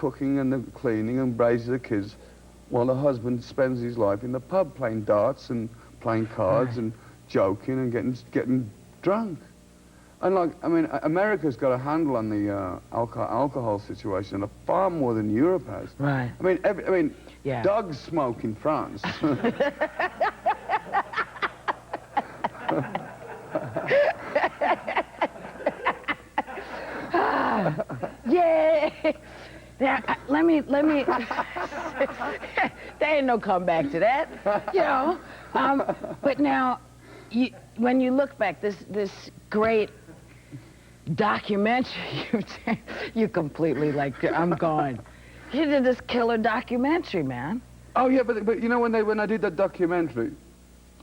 cooking and the cleaning and raises the kids, while the husband spends his life in the pub playing darts and playing cards and joking and getting drunk. And like, I mean, America's got a handle on the alcohol situation far more than Europe has. Right. I mean, dogs smoke in France. Yeah. Let me. There ain't no comeback to that, you know. But now, when you look back, this great documentary, you completely like. I'm gone. You did this killer documentary, man. Oh yeah, but you know when I did that documentary,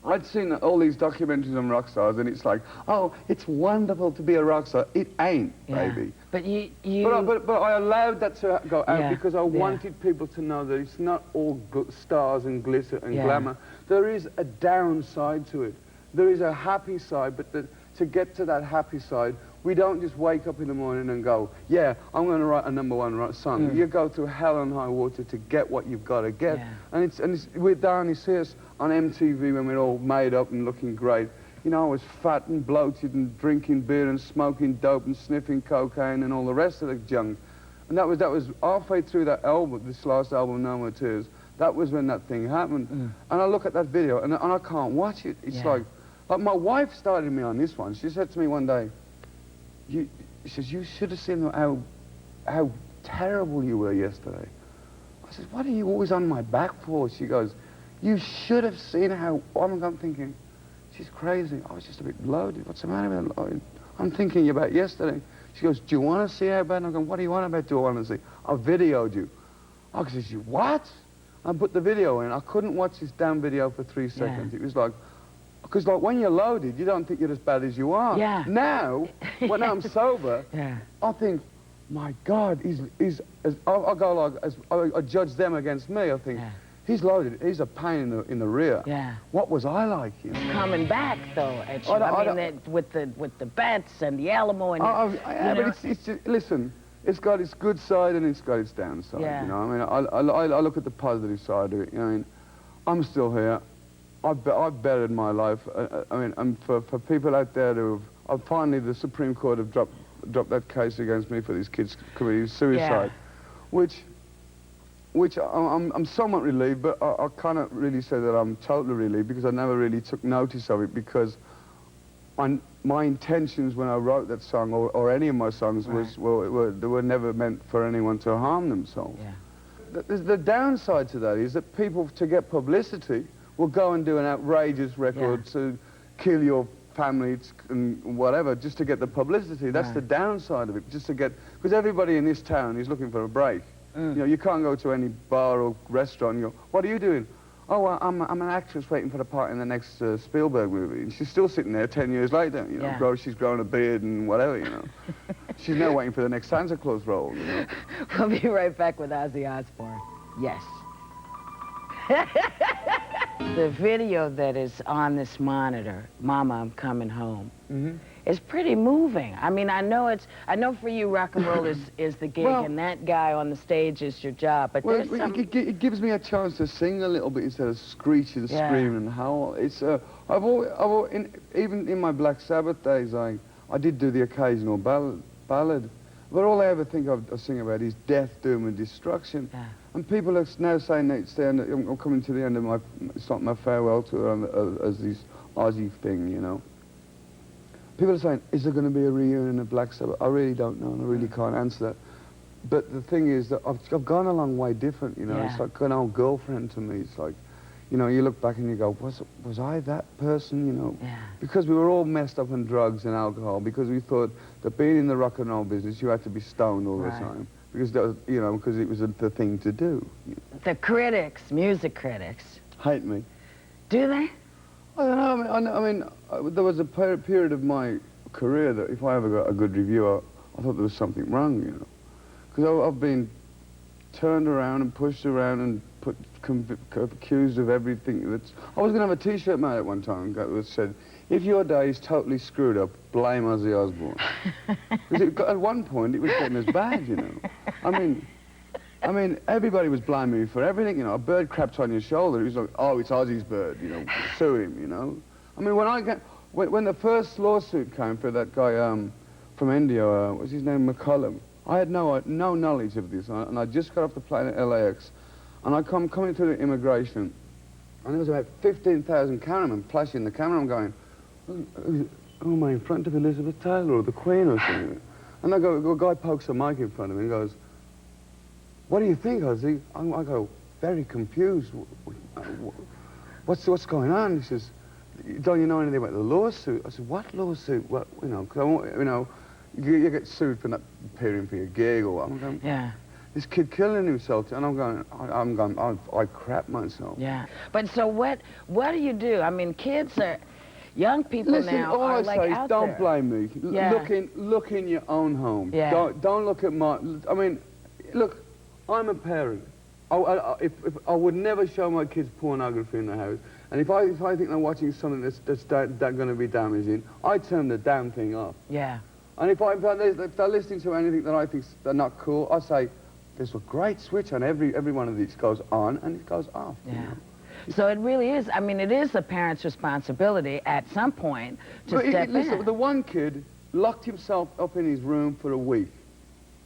I'd seen all these documentaries on rock stars, and it's like, oh, it's wonderful to be a rock star. It ain't, baby. But But I allowed that to go out because I wanted people to know that it's not all stars and glitter and glamour. There is a downside to it. There is a happy side, but to get to that happy side, we don't just wake up in the morning and go, yeah, I'm going to write a #1 song. You go through hell and high water to get what you've got to get. And we're down, you see us on MTV when we're all made up and looking great. You know, I was fat and bloated and drinking beer and smoking dope and sniffing cocaine and all the rest of the junk. And that was halfway through that album, this last album, No More Tears. That was when that thing happened. And I look at that video and I can't watch it. It's like my wife started me on this one. She said to me one day, she says, you should have seen how terrible you were yesterday. I said, what are you always on my back for? She goes, you should have seen how, I'm thinking, she's crazy. I was just a bit bloated. What's the matter with her? I'm thinking about yesterday. She goes, do you want to see how bad? I'm going, what do you want about do I want to see? I videoed you. I said, you what? I put the video in. I couldn't watch this damn video for 3 seconds. It was like, because like when you're loaded, you don't think you're as bad as you are. Now, when I'm sober, I think, my God, I go like, I judge them against me. I think, he's loaded. He's a pain in the rear. What was I like? You know? Coming back though, with the bets and the Alamo and. But it's just, listen. It's got its good side and it's got its downside. You know, I mean, I look at the positive side of it. You know, I mean, I'm still here. I've bettered my life. I mean, and for people out there who have, finally the Supreme Court have dropped that case against me for these kids committing suicide, which I'm somewhat relieved, but I can't really say that I'm totally relieved because I never really took notice of it because my intentions when I wrote that song or any of my songs they were never meant for anyone to harm themselves. The downside to that is that people, to get publicity, will go and do an outrageous record to kill your family and whatever, just to get the publicity. That's the downside of it, just to get, because everybody in this town is looking for a break. You know, you can't go to any bar or restaurant and go, what are you doing? Oh, well, I'm an actress waiting for the part in the next Spielberg movie. And she's still sitting there 10 years later, you know, she's grown a beard and whatever, you know. She's now waiting for the next Santa Claus role, you know. We'll be right back with Ozzy Osbourne. Yes. The video that is on this monitor, Mama, I'm Coming Home, is pretty moving. I mean, I know for you, rock and roll is the gig, and that guy on the stage is your job, but there's it gives me a chance to sing a little bit instead of screeching, screaming, and howl. It's, even in my Black Sabbath days, I did do the occasional ballad, but all I ever think of sing about is death, doom, and destruction. And people are now saying that I'm coming to the end of it's not my farewell tour as this Ozzy thing, you know. People are saying, is there going to be a reunion of Black Sabbath? I really don't know, and I really can't answer that. But the thing is that I've gone a long way different, you know. It's like an old girlfriend to me. It's like, you know, you look back and you go, was I that person, you know? Because we were all messed up on drugs and alcohol, because we thought that being in the rock and roll business, you had to be stoned all the time. Because, that was, you know, because it was the thing to do. The critics, music critics, hate me. Do they? I don't know. I mean, there was a period of my career that if I ever got a good review, I thought there was something wrong, you know. Because I've been turned around and pushed around and accused of everything. I was going to have a T-shirt made at one time that said, if your day is totally screwed up, blame Ozzy Osbourne. Because at one point, it was getting as bad, you know. I mean, I mean, everybody was blaming me for everything, you know. A bird crapped on your shoulder. He was like, oh, it's Ozzy's bird, you know, sue him, you know. I mean, when the first lawsuit came for that guy from India, what's his name, McCullum, I had no knowledge of this, and I just got off the plane at LAX, and I coming through the immigration, and there was about 15,000 cameramen flashing the camera. I'm going, who am I in front of, Elizabeth Taylor or the Queen or something? And a guy pokes a mic in front of me and goes, what do you think, Ozzy? I go, very confused. What's going on? He says, don't you know anything about the lawsuit? I said, what lawsuit? What, you know, cause you know, you get sued for not appearing for your gig or what. I'm going, yeah. This kid killing himself, and I'm going, I crap myself. Yeah. But so what do you do? I mean, kids are, young people Listen, now all are I like say is out don't there. blame me. Yeah. Look in your own home. Yeah. Don't look at my. I mean, look, I'm a parent. If I would never show my kids pornography in the house, and if I think they're watching something that's going to be damaging, I turn the damn thing off. Yeah. And if they're listening to anything that I think they're not cool, I say, there's a great switch on every one of these goes on and it goes off. Yeah. You know? So it really is, I mean, it is a parent's responsibility at some point to step listen, in. The one kid locked himself up in his room for a week,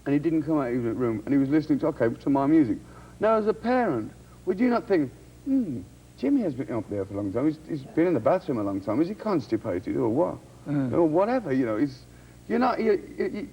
and he didn't come out of his room, and he was listening to my music. Now, as a parent, would you not think, Jimmy has been up there for a long time, he's been in the bathroom a long time, is he constipated or what? Or whatever, you know, you're not, I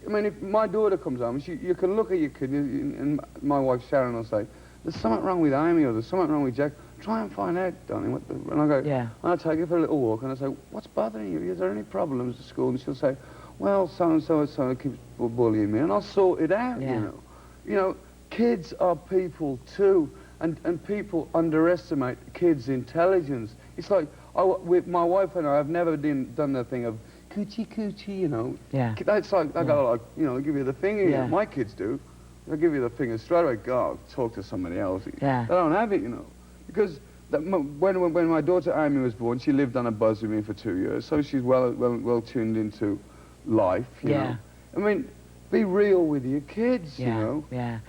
mean, if my daughter comes home, you can look at your kid, and my wife Sharon will say, there's something wrong with Amy or there's something wrong with Jack. Try and find out, darling. And I go, yeah. And I take her for a little walk, and I say, what's bothering you? Is there any problems at school? And she'll say, well, so-and-so keeps bullying me, and I'll sort it out, yeah. you know. You know, kids are people too, and people underestimate kids' intelligence. It's like, with my wife and I have never done the thing of coochie, you know. Yeah. That's like, I go like, you know, give you the finger, yeah. My kids do. They'll give you the finger straight away, go, talk to somebody else. Yeah. They don't have it, you know. Because when my daughter Amy was born, she lived on a bus with me for 2 years, so she's well tuned into life, you know. I mean, be real with your kids, you know. Yeah.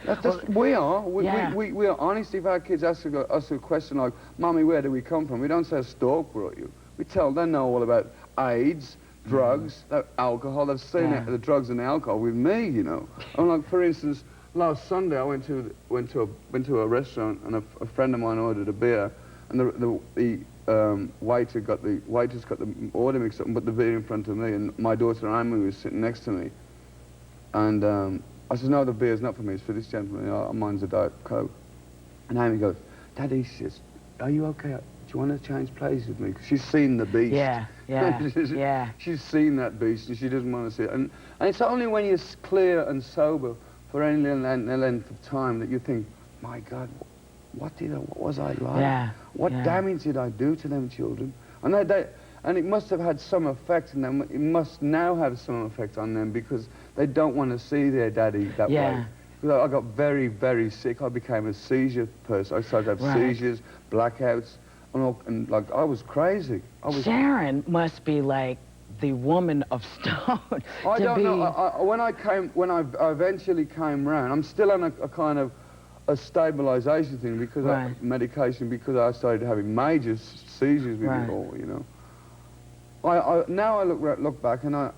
We are honest. If our kids ask us a question like, Mommy, where do we come from? We don't say a stork brought you. We tell them, they know all about AIDS, drugs, alcohol. They've seen the drugs and the alcohol with me, you know. And like, for instance, last Sunday I went to a restaurant, and a friend of mine ordered a beer, and the waiter's got the order mixed up and put the beer in front of me, and my daughter Amy was sitting next to me, and I said, no, the beer's not for me, it's for this gentleman. Mine's a Diet Coke. And Amy goes, Daddy, she says, are you okay? Do you want to change places with me? Because she's seen the beast. Yeah. She's seen that beast, and she doesn't want to see it. And it's only when you're clear and sober for any length of time that you think, my God, what was I like? Yeah. What damage did I do to them children? And it must have had some effect on them. It must now have some effect on them because they don't want to see their daddy that way. I got very, very sick. I became a seizure person. I started to have seizures, blackouts, and like I was crazy. Sharon must be like the woman of stone. I don't know. When I eventually came round, I'm still on a kind of a stabilization thing because medication, because I started having major seizures with it all, you know. Now I look back and I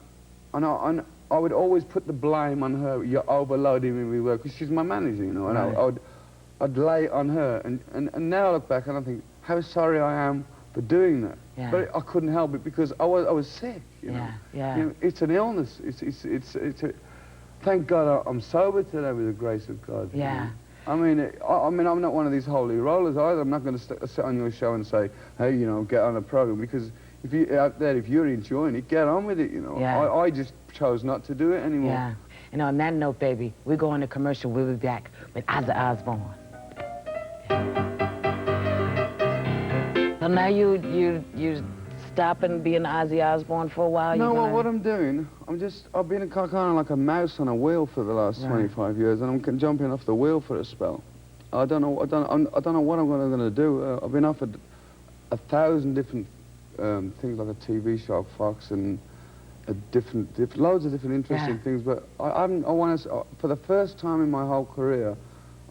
would always put the blame on her. You're overloading me with work, because she's my manager, you know. And I'd lay it on her, and now I look back and I think how sorry I am for doing that. Yeah. But I couldn't help it because I was sick, you know. You know, it's an illness. Thank God I'm sober today with the grace of God. Yeah. You know? I mean, I'm not one of these holy rollers either. I'm not going to sit on your show and say, hey, you know, get on a program, because if you're enjoying it, get on with it, you know. Yeah. I just chose not to do it anymore. Yeah. And on that note, baby, we're going to commercial. We'll be back with Ozzy Osbourne. So now you stopping being Ozzy Osbourne for a while? No, well, what I'm doing, I've been kind of like a mouse on a wheel for the last 25 years, and I'm jumping off the wheel for a spell. I don't know what I'm going to do. I've been offered 1,000 different things, like a TV show, Fox, and loads of different interesting things. But I want to, for the first time in my whole career,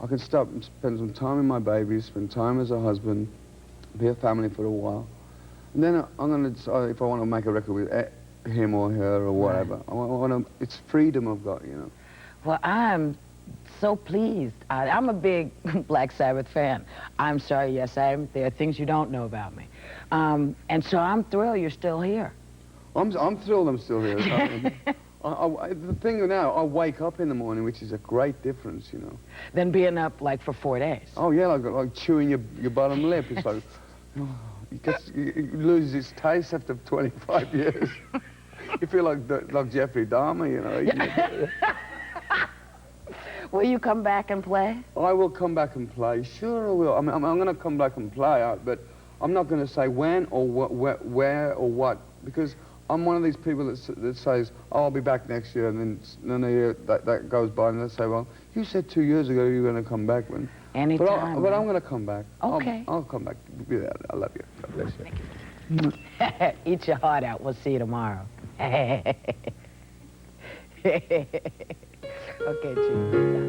I can stop and spend some time with my babies, spend time as a husband, be a family for a while. And then I'm going to decide if I want to make a record with him or her or whatever. Right. It's freedom I've got, you know. Well, I'm so pleased. I'm a big Black Sabbath fan. I'm sorry, yes, I am. There are things you don't know about me. And so I'm thrilled you're still here. I'm thrilled I'm still here. The thing now, I wake up in the morning, which is a great difference, you know. Than being up, like, for 4 days. Oh, yeah, like chewing your bottom lip. It's like, it loses its taste after 25 years. You feel like Jeffrey Dahmer, you know. Will you come back and play? I will come back and play. Sure I will. I mean, I'm going to come back and play, but I'm not going to say when or where or what, because I'm one of these people that says, oh, I'll be back next year, and then a year that goes by, and they say, well, you said 2 years ago you were going to come back. Anytime. But I'm going to come back. Okay. I'll come back. I love you. God bless you. Thank you. Eat your heart out. We'll see you tomorrow. Okay, Chief.